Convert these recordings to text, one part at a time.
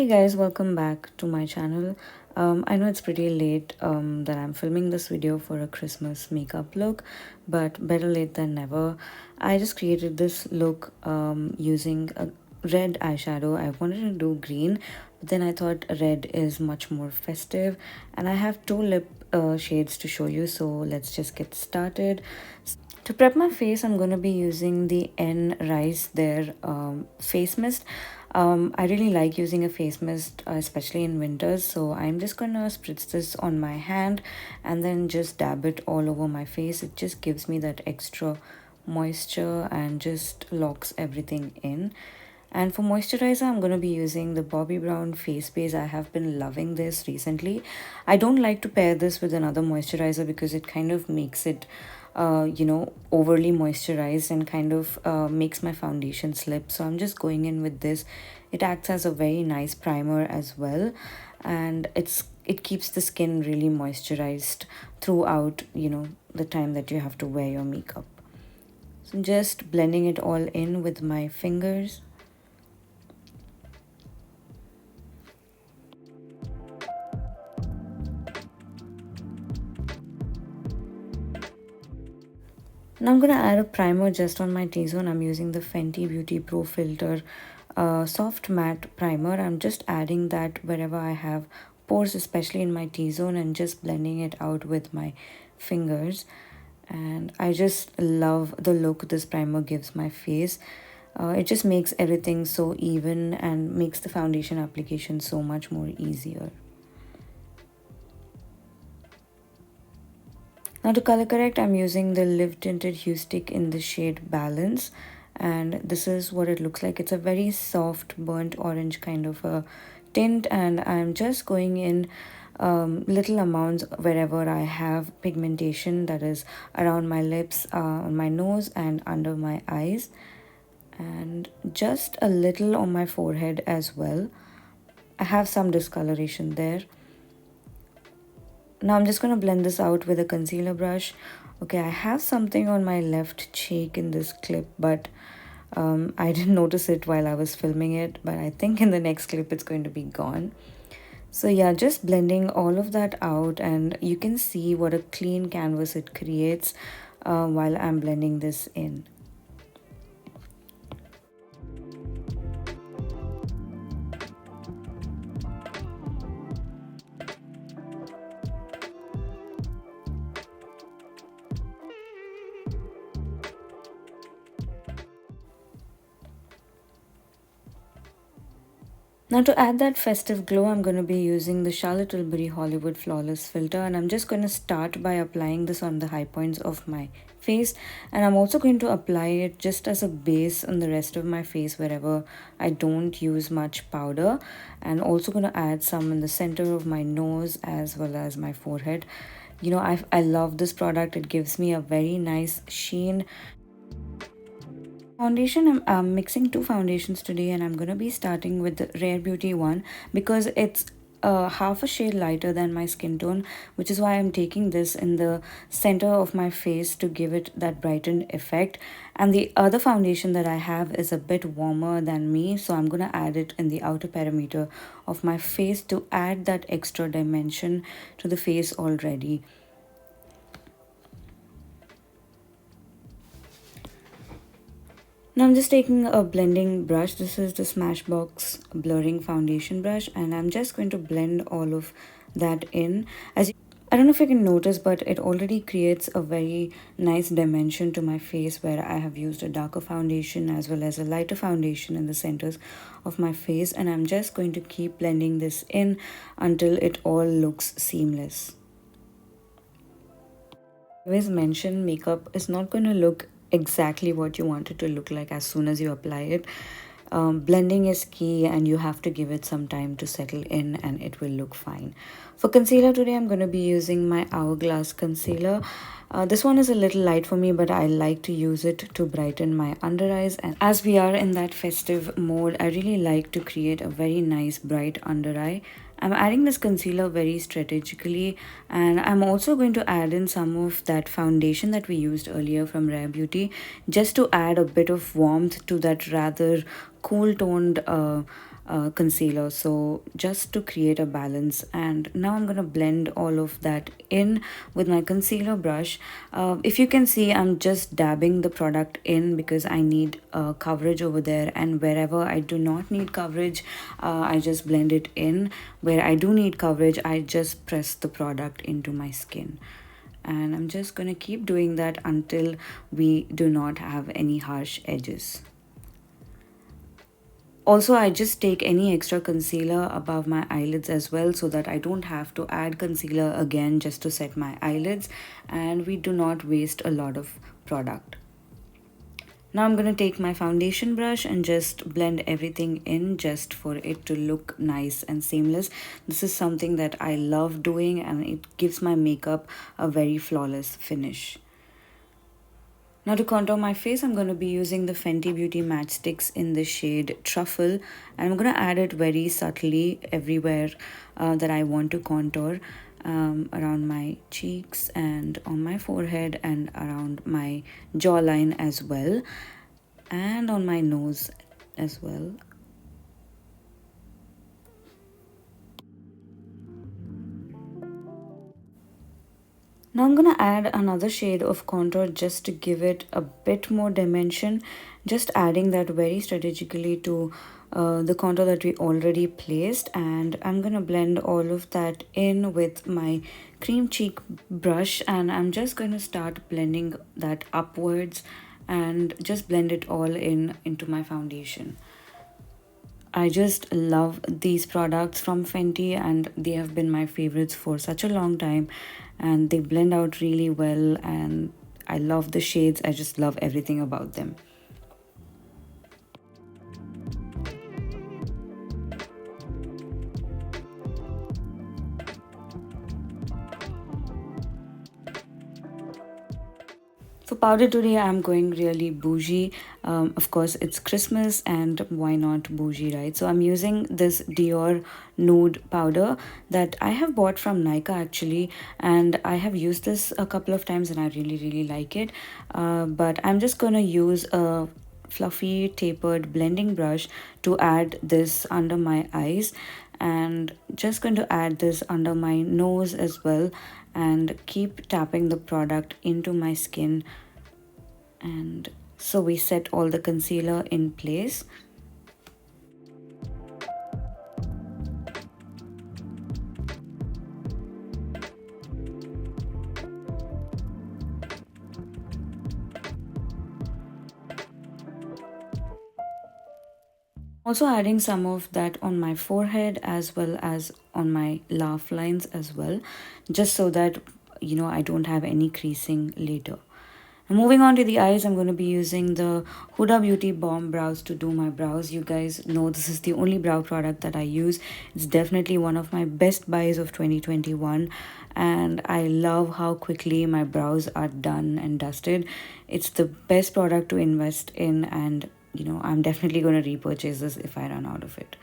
Hey guys, welcome back to my channel. I know it's pretty late that I'm filming this video for a Christmas makeup look, but better late than never. I just created this look using a red eyeshadow. I wanted to do green, but then I thought red is much more festive, and I have two lip shades to show you, so let's just get started. To prep my face, I'm going to be using the Enriched their face mist. I really like using a face mist, especially in winters. So I'm just going to spritz this on my hand and then just dab it all over my face. It just gives me that extra moisture and just locks everything in. And for moisturizer, I'm going to be using the Bobbi Brown face base. I have been loving this recently. I don't like to pair this with another moisturizer because it kind of makes it overly moisturized and kind of makes my foundation slip. So I'm just going in with this. It acts as a very nice primer as well, and it keeps the skin really moisturized throughout the time that you have to wear your makeup. So I'm just blending it all in with my fingers. Now I'm going to add a primer just on my T-zone. I'm using the Fenty Beauty Pro Filter Soft Matte Primer. I'm just adding that wherever I have pores, especially in my T-zone, and just blending it out with my fingers. And I just love the look this primer gives my face. It just makes everything so even and makes the foundation application so much more easier. Now to color correct, I'm using the Live Tinted Hue Stick in the shade Balance, and this is what it looks like. It's a very soft burnt orange kind of a tint, and I'm just going in little amounts wherever I have pigmentation, that is around my lips, on my nose and under my eyes, and just a little on my forehead as well. I have some discoloration there. Now I'm just going to blend this out with a concealer brush. Okay, I have something on my left cheek in this clip, but I didn't notice it while I was filming it, but I think in the next clip it's going to be gone. So yeah, just blending all of that out, and you can see what a clean canvas it creates while I'm blending this in. Now to add that festive glow, I'm going to be using the Charlotte Tilbury Hollywood Flawless Filter, and I'm just going to start by applying this on the high points of my face, and I'm also going to apply it just as a base on the rest of my face wherever I don't use much powder, and also going to add some in the center of my nose as well as my forehead. I love this product. It gives me a very nice sheen. Foundation, I'm mixing two foundations today, and I'm going to be starting with the Rare Beauty one because it's half a shade lighter than my skin tone, which is why I'm taking this in the center of my face to give it that brightened effect. And the other foundation that I have is a bit warmer than me, so I'm going to add it in the outer perimeter of my face to add that extra dimension to the face already. Now I'm just taking a blending brush. This is the Smashbox blurring foundation brush, and I'm just going to blend all of that in. I don't know if you can notice, but it already creates a very nice dimension to my face where I have used a darker foundation as well as a lighter foundation in the centers of my face, and I'm just going to keep blending this in until it all looks seamless. I always mention makeup is not going to look exactly what you want it to look like as soon as you apply it. Blending is key, and you have to give it some time to settle in, and it will look fine. For concealer today, I'm going to be using my Hourglass concealer. This one is a little light for me, but I like to use it to brighten my under eyes, and as we are in that festive mode, I really like to create a very nice bright under eye. I'm adding this concealer very strategically, and I'm also going to add in some of that foundation that we used earlier from Rare Beauty, just to add a bit of warmth to that rather cool toned concealer, so just to create a balance. And now I'm gonna blend all of that in with my concealer brush. If you can see, I'm just dabbing the product in because I need coverage over there, and wherever I do not need coverage, I just blend it in. Where I do need coverage, I just press the product into my skin. And I'm just gonna keep doing that until we do not have any harsh edges. Also, I just take any extra concealer above my eyelids as well, so that I don't have to add concealer again just to set my eyelids, and we do not waste a lot of product. Now I'm going to take my foundation brush and just blend everything in just for it to look nice and seamless. This is something that I love doing, and it gives my makeup a very flawless finish. Now to contour my face, I'm going to be using the Fenty Beauty Matchstix in the shade Truffle. And I'm going to add it very subtly everywhere that I want to contour. Around my cheeks and on my forehead and around my jawline as well. And on my nose as well. Now I'm going to add another shade of contour just to give it a bit more dimension. Just adding that very strategically to the contour that we already placed. And I'm going to blend all of that in with my cream cheek brush. And I'm just going to start blending that upwards and just blend it all into my foundation. I just love these products from Fenty, and they have been my favorites for such a long time, and they blend out really well, and I love the shades. I just love everything about them. For powder today, I'm going really bougie. Of course, it's Christmas, and why not bougie, right? So I'm using this Dior Nude Powder that I have bought from Nykaa actually, and I have used this a couple of times and I really like it. But I'm just gonna use a fluffy tapered blending brush to add this under my eyes, and just going to add this under my nose as well, and keep tapping the product into my skin. And so we set all the concealer in place. Also adding some of that on my forehead as well as on my laugh lines as well, just so that I don't have any creasing later. And moving on to the eyes, I'm going to be using the Huda Beauty Bomb Brows to do my brows. You guys know this is the only brow product that I use. It's definitely one of my best buys of 2021. And I love how quickly my brows are done and dusted. It's the best product to invest in, and I'm definitely going to repurchase this if I run out of it.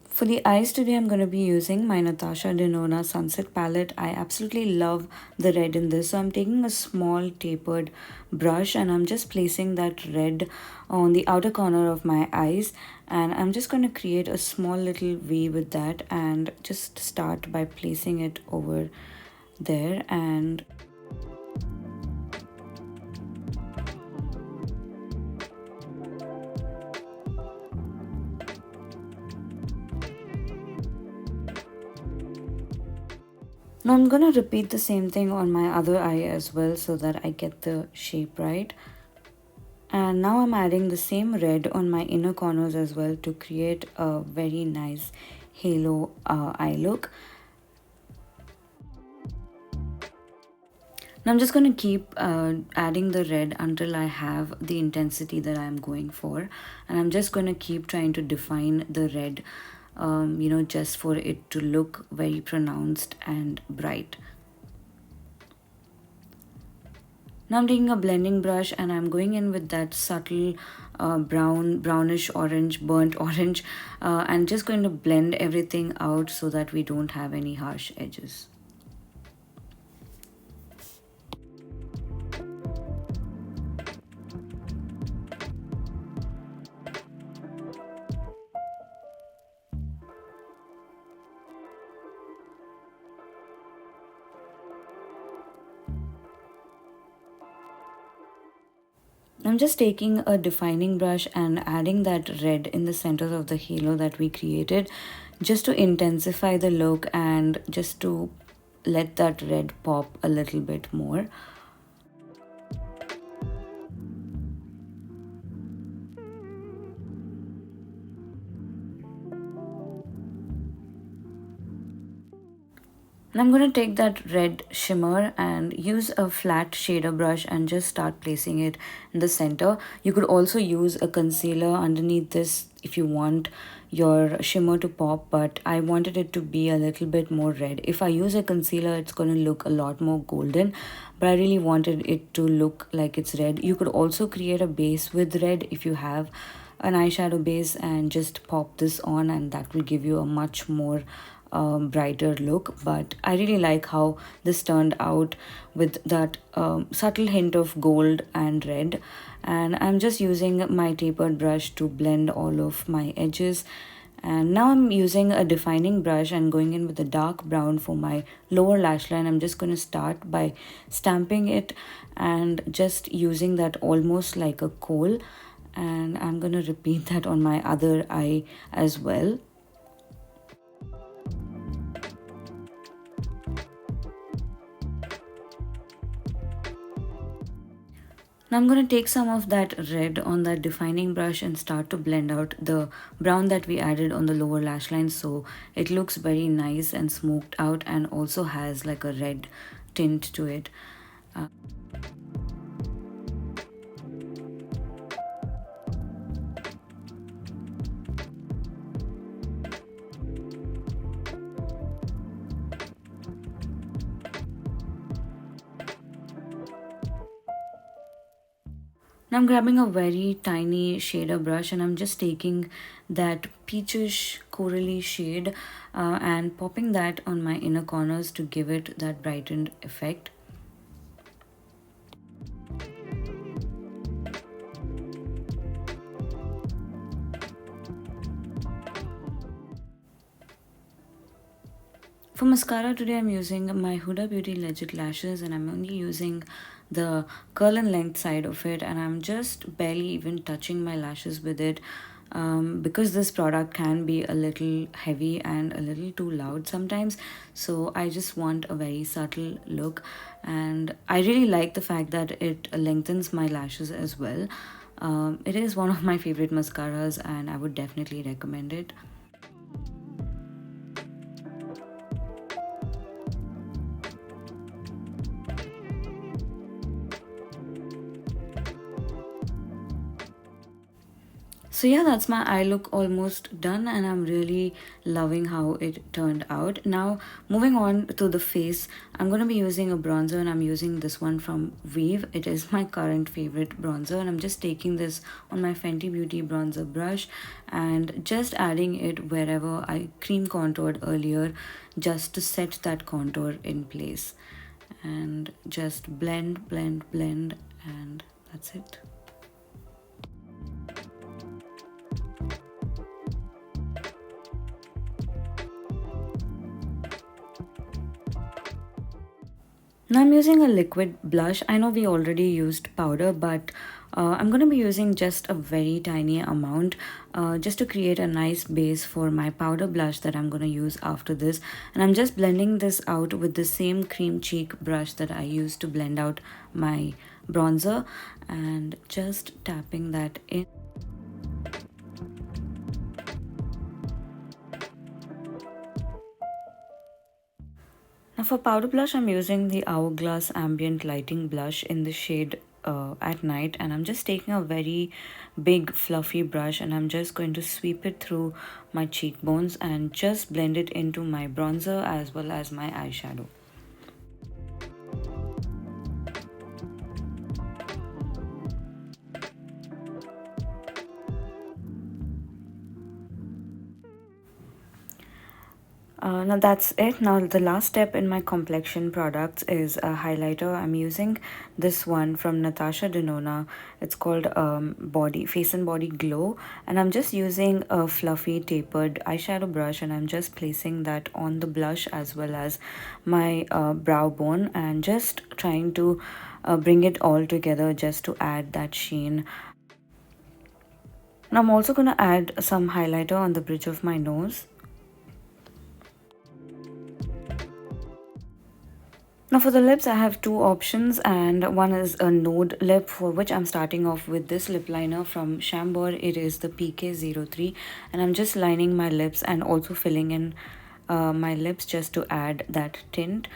For the eyes today, I'm going to be using my Natasha Denona Sunset Palette. I absolutely love the red in this. So I'm taking a small tapered brush and I'm just placing that red on the outer corner of my eyes. And I'm just going to create a small little V with that and just start by placing it over there. And now I'm going to repeat the same thing on my other eye as well so that I get the shape right. And now I'm adding the same red on my inner corners as well to create a very nice halo eye look. Now I'm just going to keep adding the red until I have the intensity that I'm going for. And I'm just going to keep trying to define the red, just for it to look very pronounced and bright. Now I'm taking a blending brush and I'm going in with that subtle brownish orange, burnt orange, and just going to blend everything out so that we don't have any harsh edges. I'm just taking a defining brush and adding that red in the center of the halo that we created, just to intensify the look and just to let that red pop a little bit more. And I'm going to take that red shimmer and use a flat shader brush and just start placing it in the center. You could also use a concealer underneath this if you want your shimmer to pop, but I wanted it to be a little bit more red. If I use a concealer, it's going to look a lot more golden, but I really wanted it to look like it's red. You could also create a base with red if you have an eyeshadow base and just pop this on, and that will give you a much more brighter look. But I really like how this turned out with that subtle hint of gold and red. And I'm just using my tapered brush to blend all of my edges. And now I'm using a defining brush and going in with a dark brown for my lower lash line. I'm just going to start by stamping it and just using that almost like a kohl. And I'm going to repeat that on my other eye as well. Now I'm going to take some of that red on that defining brush and start to blend out the brown that we added on the lower lash line, so it looks very nice and smoked out and also has like a red tint to it. Now I'm grabbing a very tiny shader brush and I'm just taking that peachish corally shade and popping that on my inner corners to give it that brightened effect. For mascara today, I'm using my Huda Beauty Legit Lashes, and I'm only using the curl and length side of it, and I'm just barely even touching my lashes with it because this product can be a little heavy and a little too loud sometimes. So I just want a very subtle look, and I really like the fact that it lengthens my lashes as well. It is one of my favorite mascaras and I would definitely recommend it. So yeah, that's my eye look almost done and I'm really loving how it turned out. Now moving on to the face, I'm going to be using a bronzer and I'm using this one from Vieve. It is my current favorite bronzer and I'm just taking this on my Fenty Beauty bronzer brush and just adding it wherever I cream contoured earlier, just to set that contour in place. And just blend, blend, blend, and that's it. Now I'm using a liquid blush. I know we already used powder, but I'm going to be using just a very tiny amount just to create a nice base for my powder blush that I'm going to use after this. And I'm just blending this out with the same cream cheek brush that I used to blend out my bronzer and just tapping that in. Now for powder blush, I'm using the Hourglass Ambient Lighting Blush in the shade At Night. And I'm just taking a very big fluffy brush and I'm just going to sweep it through my cheekbones and just blend it into my bronzer as well as my eyeshadow. Now that's it. Now the last step in my complexion products is a highlighter. I'm using this one from Natasha Denona. It's called Face and Body Glow, and I'm just using a fluffy tapered eyeshadow brush and I'm just placing that on the blush as well as my brow bone and just trying to bring it all together just to add that sheen. And I'm also going to add some highlighter on the bridge of my nose. Now for the lips, I have two options, and one is a nude lip, for which I'm starting off with this lip liner from Chambord. It is the PK03, and I'm just lining my lips and also filling in my lips just to add that tint.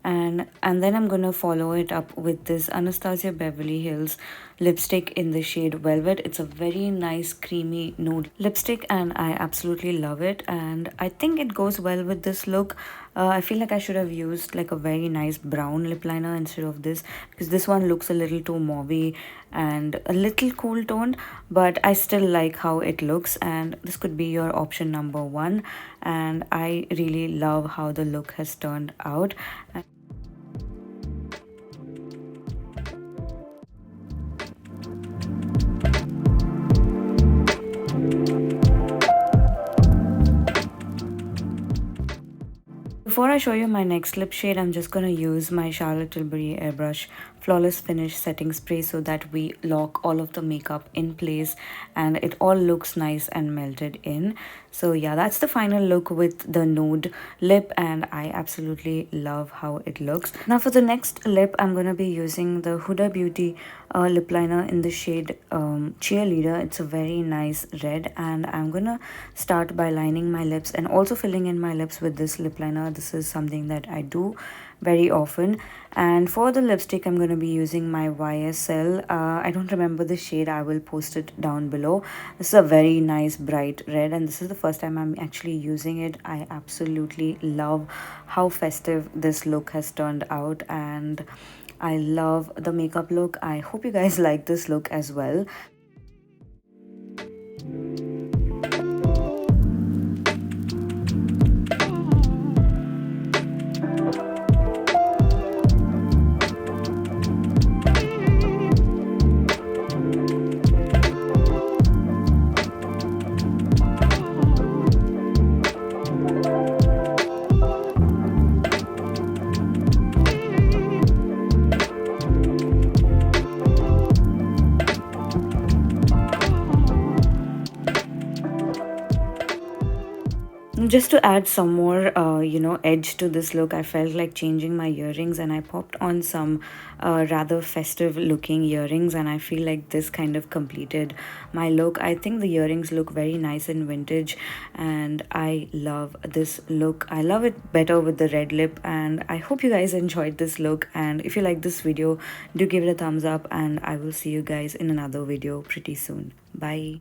And then I'm gonna follow it up with this Anastasia Beverly Hills lipstick in the shade Velvet. It's a very nice creamy nude lipstick and I absolutely love it, and I think it goes well with this look. I feel like I should have used like a very nice brown lip liner instead of this, because this one looks a little too mauvey and a little cool toned, but I still like how it looks, and this could be your option number one. And I really love how the look has turned out. Before I show you my next lip shade, I'm just going to use my Charlotte Tilbury Airbrush Flawless Finish Setting Spray so that we lock all of the makeup in place and it all looks nice and melted in. So yeah, that's the final look with the nude lip, and I absolutely love how it looks. Now for the next lip, I'm going to be using the Huda Beauty lip liner in the shade Cheerleader. It's a very nice red, and I'm going to start by lining my lips and also filling in my lips with this lip liner. This is something that I do very often. And for the lipstick, I'm going to be using my YSL. I don't remember the shade. I will post it down below. This is a very nice bright red, and this is the first time I'm actually using it. I absolutely love how festive this look has turned out, and I love the makeup look. I hope you guys like this look as well. Just to add some more edge to this look, I felt like changing my earrings, and I popped on some rather festive looking earrings, and I feel like this kind of completed my look. I think the earrings look very nice and vintage, and I love this look. I love it better with the red lip, and I hope you guys enjoyed this look. And if you like this video, do give it a thumbs up, and I will see you guys in another video pretty soon. Bye.